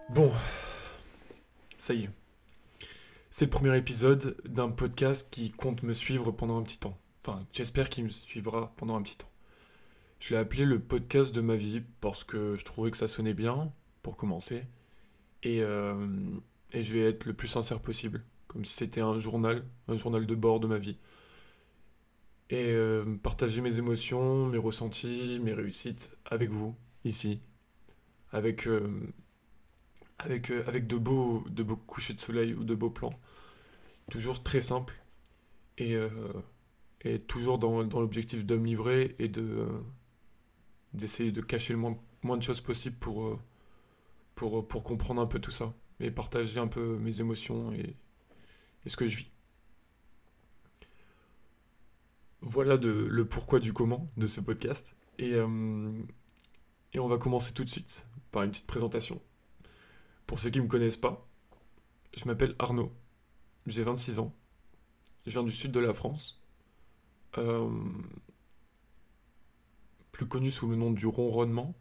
Bon, ça y est. C'est le premier épisode d'un podcast qui compte me suivre pendant un petit temps. Enfin, j'espère qu'il me suivra pendant un petit temps. Je l'ai appelé le podcast de ma vie parce que je trouvais que ça sonnait bien, pour commencer. Et, euh, et je vais être le plus sincère possible, comme si c'était un journal de bord de ma vie. Partager mes émotions, mes ressentis, mes réussites avec vous, ici, avec, euh, avec de beaux couchers de soleil ou de beaux plans. Toujours très simple et, euh, et toujours dans l'objectif de me livrer et d'essayer de cacher le moins de choses possible pour comprendre un peu tout ça et partager un peu mes émotions et ce que je vis. Voilà le pourquoi du comment de ce podcast. Et on va commencer tout de suite par une petite présentation. Pour ceux qui ne me connaissent pas, je m'appelle Arnaud, j'ai 26 ans, je viens du sud de la France, euh, plus connu sous le nom du ronronnement.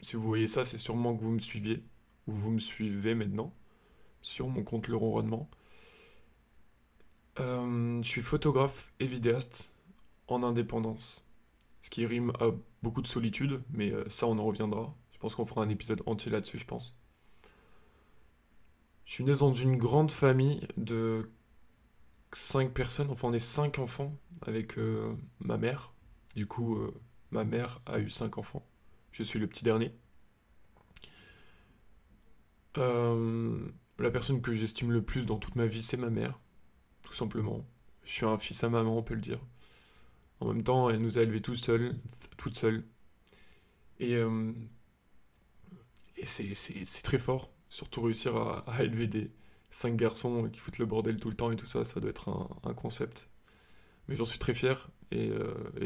Si vous voyez ça, c'est sûrement que vous me suiviez, ou vous me suivez maintenant, sur mon compte Le Ronronnement. Je suis photographe et vidéaste en indépendance, ce qui rime à beaucoup de solitude, mais ça on en reviendra. Je pense qu'on fera un épisode entier là-dessus, je pense. Je suis né dans une grande famille de 5 personnes, enfin on est 5 enfants avec ma mère. Du coup, ma mère a eu 5 enfants. Je suis le petit dernier. Euh, la personne que j'estime le plus dans toute ma vie, c'est ma mère, tout simplement. Je suis un fils à maman, on peut le dire. En même temps, elle nous a élevés toute seule. Et, euh, et c'est très fort, surtout réussir à élever des 5 garçons qui foutent le bordel tout le temps et tout ça, ça doit être un concept. Mais j'en suis très fier et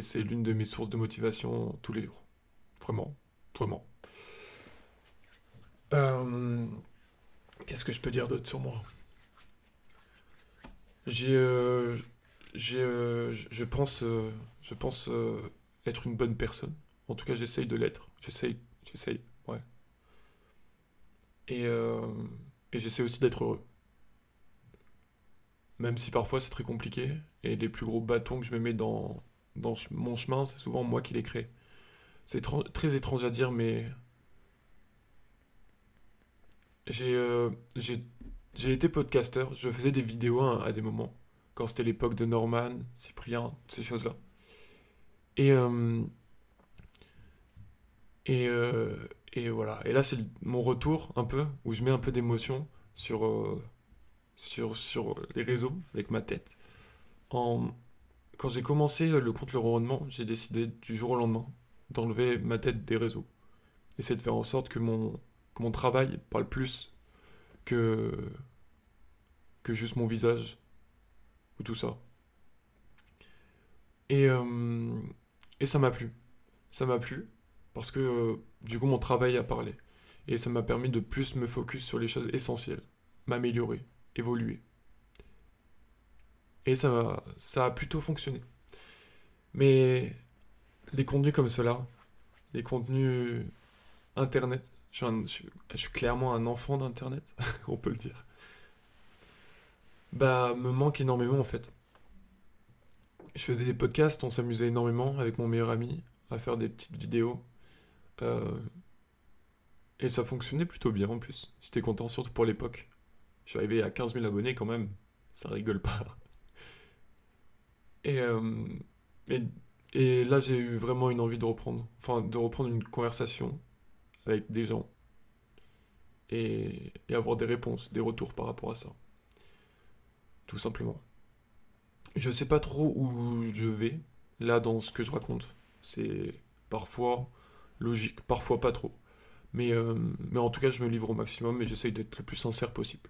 c'est l'une de mes sources de motivation tous les jours. Vraiment, vraiment. Euh, Qu'est-ce que je peux dire d'autre sur moi? J'ai, euh, je pense être une bonne personne. En tout cas, j'essaye de l'être. J'essaye, ouais. Et, euh, et j'essaie aussi d'être heureux. Même si parfois c'est très compliqué. Et les plus gros bâtons que je me mets dans mon chemin, c'est souvent moi qui les crée. C'est très étrange à dire, mais j'ai euh, j'ai j'ai été podcasteur. Je faisais des vidéos à des moments. Quand c'était l'époque de Norman, Cyprien, ces choses-là. Et, euh, et, euh, et voilà. Et là, c'est mon retour un peu, où je mets un peu d'émotion sur les réseaux avec ma tête. En, Quand j'ai commencé le compte Le Ronronnement, j'ai décidé du jour au lendemain d'enlever ma tête des réseaux. Essayer de faire en sorte que mon travail parle plus que, que juste mon visage ou tout ça. Et, euh, et ça m'a plu. Ça m'a plu parce que du coup mon travail a parlé. Et ça m'a permis de plus me focus sur les choses essentielles, m'améliorer, évoluer. Et ça a plutôt fonctionné. Mais les contenus comme cela, les contenus Internet, je suis clairement un enfant d'Internet, on peut le dire. Bah, me manque énormément en fait. Je faisais des podcasts, on s'amusait énormément avec mon meilleur ami à faire des petites vidéos. euh, et ça fonctionnait plutôt bien en plus. J'étais content, surtout pour l'époque. Je suis arrivé à 15 000 abonnés quand même. Ça rigole pas. Et, euh, et, et là, j'ai eu vraiment une envie de reprendre. Enfin, de reprendre une conversation avec des gens et avoir des réponses, des retours par rapport à ça. Tout simplement. Je sais pas trop où je vais, là, dans ce que je raconte. C'est parfois logique, parfois pas trop. Mais en tout cas, je me livre au maximum et j'essaye d'être le plus sincère possible.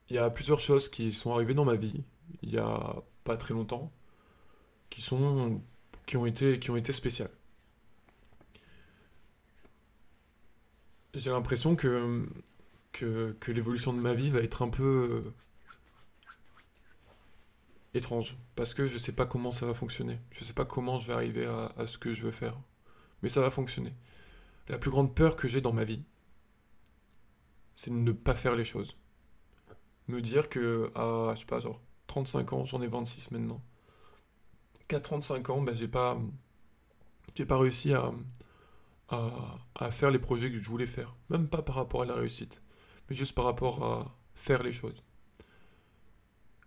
Il y a plusieurs choses qui sont arrivées dans ma vie, il y a pas très longtemps, qui sont, qui ont été spéciales. J'ai l'impression que l'évolution de ma vie va être un peu, étrange, parce que je sais pas comment ça va fonctionner. Je sais pas comment je vais arriver à ce que je veux faire. Mais ça va fonctionner. La plus grande peur que j'ai dans ma vie, c'est de ne pas faire les choses. Me dire que à, je sais pas, genre 35 ans, j'en ai 26 maintenant. Qu'à 35 ans, ben, j'ai pas réussi à faire les projets que je voulais faire. Même pas par rapport à la réussite, mais juste par rapport à faire les choses.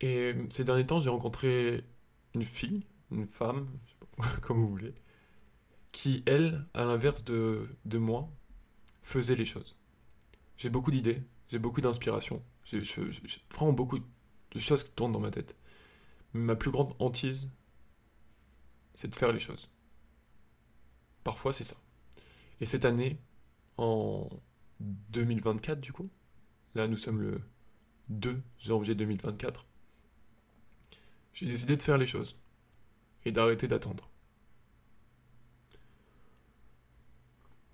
Et ces derniers temps, j'ai rencontré une fille, une femme, je sais pas, comme vous voulez, qui, elle, à l'inverse de moi, faisait les choses. J'ai beaucoup d'idées, j'ai beaucoup d'inspiration, j'ai vraiment beaucoup de choses qui tournent dans ma tête. Mais ma plus grande hantise, c'est de faire les choses. Parfois, c'est ça. Et cette année, en 2024 du coup, là nous sommes le 2 janvier 2024, j'ai décidé de faire les choses et d'arrêter d'attendre.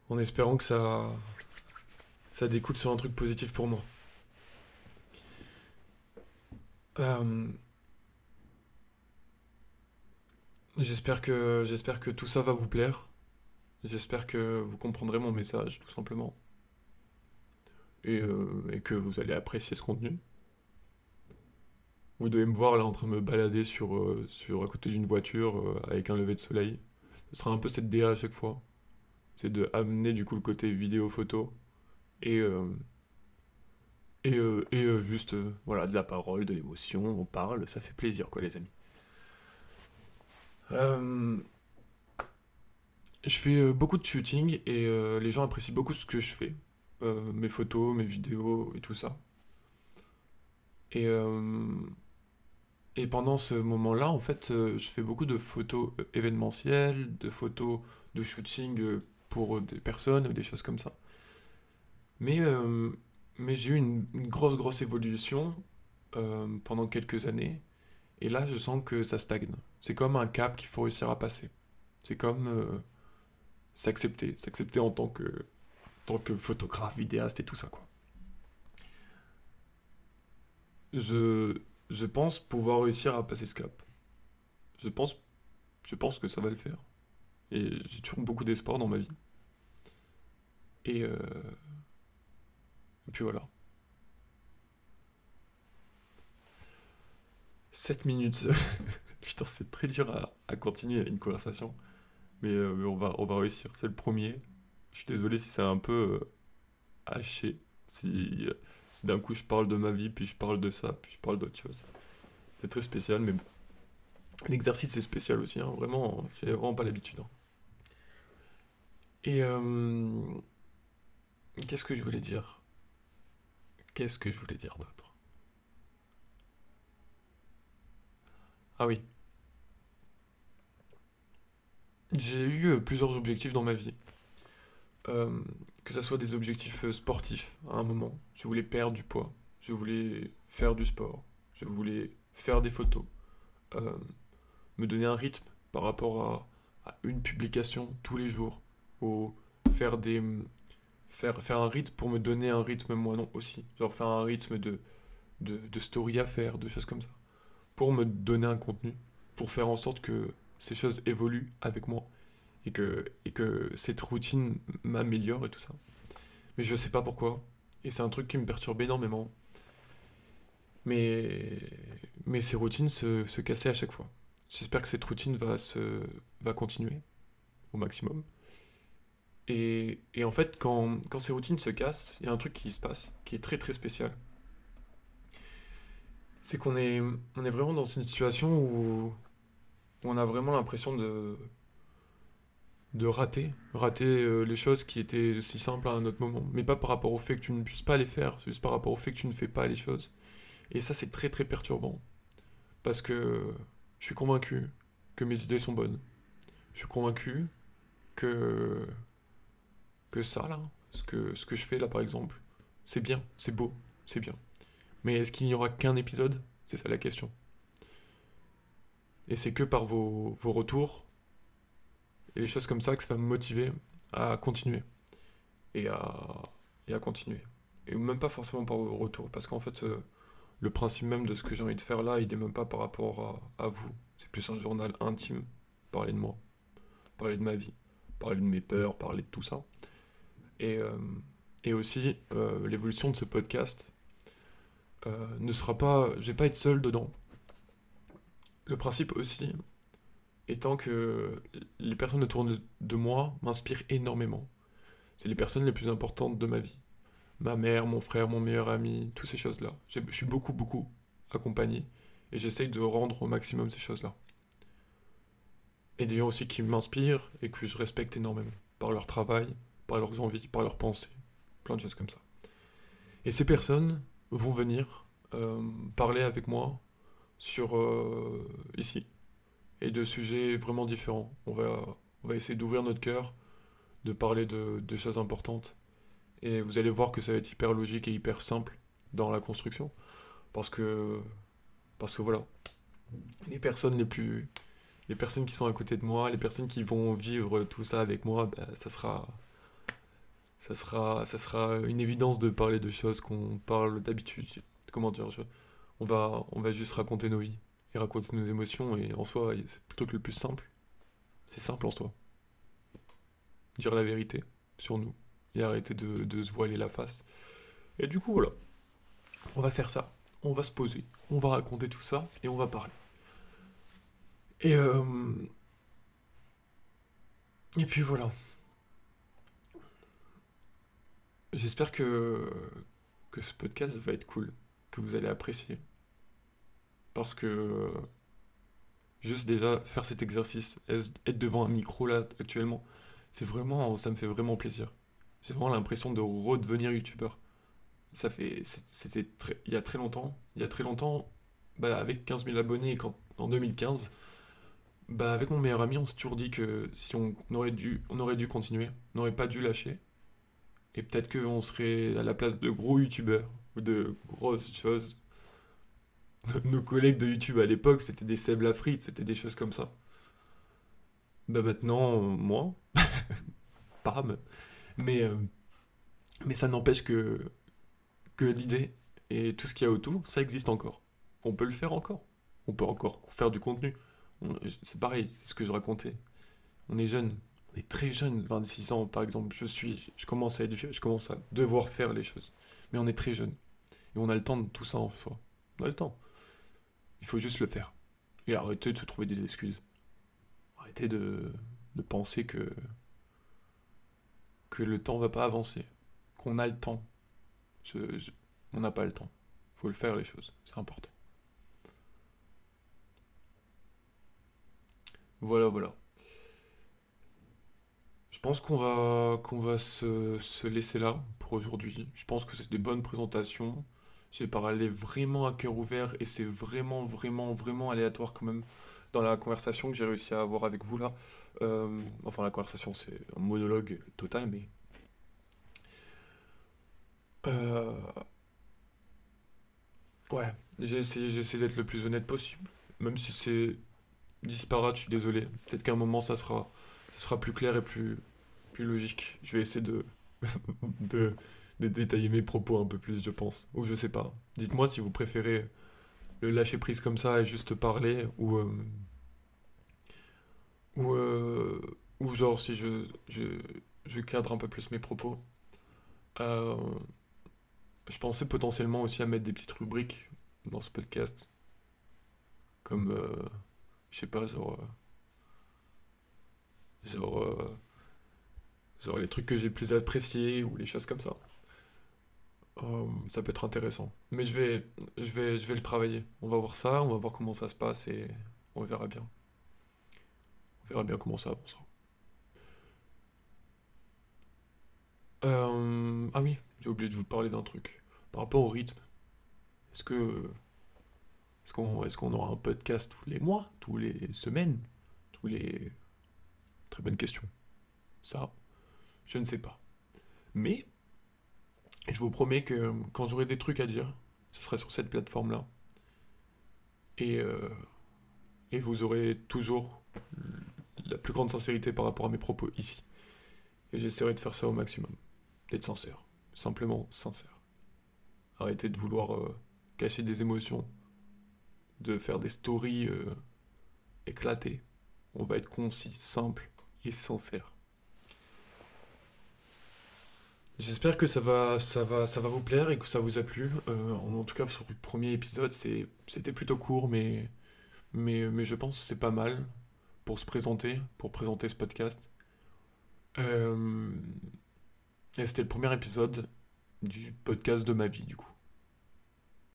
En espérant que ça découle sur un truc positif pour moi. Euh, j'espère que tout ça va vous plaire. J'espère que vous comprendrez mon message, tout simplement. Et que vous allez apprécier ce contenu. Vous devez me voir là en train de me balader sur à côté d'une voiture avec un lever de soleil. Ce sera un peu cette DA à chaque fois. C'est de amener du coup le côté vidéo photo et juste voilà de la parole, de l'émotion, on parle, ça fait plaisir quoi les amis. Euh, je fais beaucoup de shooting et les gens apprécient beaucoup ce que je fais. Mes photos, mes vidéos et tout ça. Et, euh, et pendant ce moment-là, en fait, je fais beaucoup de photos événementielles, de photos de shooting pour des personnes, des choses comme ça. Mais, euh, mais j'ai eu une grosse évolution pendant quelques années. Et là, je sens que ça stagne. C'est comme un cap qu'il faut réussir à passer. C'est comme s'accepter en tant que photographe, vidéaste et tout ça, quoi. Je, je pense pouvoir réussir à passer ce cap. Je pense, je pense que ça va le faire. Et j'ai toujours beaucoup d'espoir dans ma vie. Et, euh, et puis voilà. 7 minutes. Putain, c'est très dur à continuer une conversation. Mais on va réussir. C'est le premier. Je suis désolé si c'est un peu haché. Si, si d'un coup je parle de ma vie, puis je parle de ça, puis je parle d'autre chose. C'est très spécial, mais bon. L'exercice est spécial aussi, hein. Vraiment, j'ai vraiment pas l'habitude, hein. Et qu'est-ce que je voulais dire? Qu'est-ce que je voulais dire d'autre? Ah oui, j'ai eu plusieurs objectifs dans ma vie. Euh, que ça soit des objectifs sportifs à un moment. Je voulais perdre du poids, je voulais faire du sport, je voulais faire des photos, euh, me donner un rythme par rapport à une publication tous les jours, ou faire faire un rythme pour me donner un rythme moi non aussi. Genre faire un rythme de story à faire, de choses comme ça. Pour me donner un contenu, pour faire en sorte que ces choses évoluent avec moi et que cette routine m'améliore et tout ça. Mais je sais pas pourquoi. Et c'est un truc qui me perturbe énormément. Mais, mais ces routines se cassaient à chaque fois. J'espère que cette routine va continuer au maximum. Et en fait, quand ces routines se cassent, il y a un truc qui se passe, qui est très spécial. C'est on est vraiment dans une situation où on a vraiment l'impression de rater les choses qui étaient si simples à un autre moment. Mais pas par rapport au fait que tu ne puisses pas les faire, c'est juste par rapport au fait que tu ne fais pas les choses. Et ça, c'est très perturbant. Parce que je suis convaincu que mes idées sont bonnes. Je suis convaincu que, que ça, là, ce que je fais là, par exemple, c'est bien, c'est beau, c'est bien. Mais est-ce qu'il n'y aura qu'un épisode? C'est ça la question. Et c'est que par vos retours et les choses comme ça que ça va me motiver à continuer et à, et à continuer. Et même pas forcément par vos retours, parce qu'en fait, le principe même de ce que j'ai envie de faire là, il n'est même pas par rapport à vous. C'est plus un journal intime. Parler de moi, parler de ma vie, parler de mes peurs, parler de tout ça. Et, euh, et aussi, l'évolution de ce podcast ne sera pas. Je vais pas être seul dedans. Le principe aussi étant que les personnes autour de moi m'inspirent énormément. C'est les personnes les plus importantes de ma vie. Ma mère, mon frère, mon meilleur ami, toutes ces choses-là. Je suis beaucoup, beaucoup accompagné et j'essaye de rendre au maximum ces choses-là. Et des gens aussi qui m'inspirent et que je respecte énormément par leur travail, par leurs envies, par leurs pensées, plein de choses comme ça. Et ces personnes vont venir parler avec moi sur ici et de sujets vraiment différents. On va essayer d'ouvrir notre cœur, de parler de choses importantes. Et vous allez voir que ça va être hyper logique et hyper simple dans la construction. Parce que, parce que voilà, les personnes qui sont à côté de moi, les personnes qui vont vivre tout ça avec moi, bah, ça sera une évidence de parler de choses qu'on parle d'habitude. Comment dire, on va juste raconter nos vies et raconter nos émotions et en soi, c'est plutôt que le plus simple. C'est simple en soi. Dire la vérité sur nous et arrêter de se voiler la face. Et du coup, voilà, on va faire ça. On va se poser, on va raconter tout ça et on va parler. Et, euh, et puis voilà. J'espère que ce podcast va être cool, que vous allez apprécier. Parce que juste déjà faire cet exercice, être devant un micro là actuellement, ça me fait vraiment plaisir. J'ai vraiment l'impression de redevenir youtubeur. Il y a très longtemps, bah, avec 15 000 abonnés en 2015, bah, avec mon meilleur ami, on s'est toujours dit que si on aurait dû continuer, on n'aurait pas dû lâcher. Et peut-être qu'on serait à la place de gros youtubeurs ou de grosses choses. Nos collègues de YouTube à l'époque, c'était des Seb Lafrite, c'était des choses comme ça. Bah maintenant, moi, pam. Mais, euh, mais ça n'empêche que l'idée et tout ce qu'il y a autour, ça existe encore. On peut le faire encore. On peut encore faire du contenu. C'est pareil, c'est ce que je racontais. On est jeune, on est très jeune, 26 ans par exemple. Je commence à être vieux, je commence à devoir faire les choses. Mais on est très jeune. Et on a le temps de tout ça en soi. On a le temps. Il faut juste le faire. Et arrêter de se trouver des excuses. Arrêter de penser que le temps va pas avancer. Qu'on a le temps. On n'a pas le temps. Faut le faire les choses. C'est important. Voilà, voilà. Je pense qu'on va se laisser là pour aujourd'hui. Je pense que c'est des bonnes présentations. J'ai parlé vraiment à cœur ouvert et c'est vraiment, vraiment, vraiment aléatoire quand même dans la conversation que j'ai réussi à avoir avec vous là. Enfin, la conversation, c'est un monologue total, mais euh, ouais, j'ai essayé d'être le plus honnête possible. Même si c'est disparate, je suis désolé. Peut-être qu'à un moment, ça sera plus clair et plus logique. Je vais essayer de, de détailler mes propos un peu plus, je pense. Ou je sais pas. Dites-moi si vous préférez le lâcher prise comme ça et juste parler, ou, euh, ou genre si je cadre un peu plus mes propos. Euh, je pensais potentiellement aussi à mettre des petites rubriques dans ce podcast, comme, je sais pas, genre, euh, genre les trucs que j'ai le plus appréciés ou les choses comme ça. Ça peut être intéressant. Mais je vais le travailler. On va voir ça, on va voir comment ça se passe et on verra bien. On verra bien comment ça avancera. Ah oui, j'ai oublié de vous parler d'un truc. Par rapport au rythme, est-ce que est-ce qu'on aura un podcast tous les mois, tous les semaines, tous les... Très bonne question. Ça, je ne sais pas. Mais je vous promets que quand j'aurai des trucs à dire, ce sera sur cette plateforme-là. Et, euh, et vous aurez toujours la plus grande sincérité par rapport à mes propos ici. Et j'essaierai de faire ça au maximum. D'être sincère. Simplement sincère. Arrêtez de vouloir cacher des émotions, de faire des stories éclatées. On va être concis, simple et sincère. J'espère que ça va vous plaire et que ça vous a plu. En tout cas, sur le premier épisode, c'était plutôt court, mais je pense que c'est pas mal pour présenter ce podcast. Euh, et c'était le premier épisode du podcast de ma vie, du coup.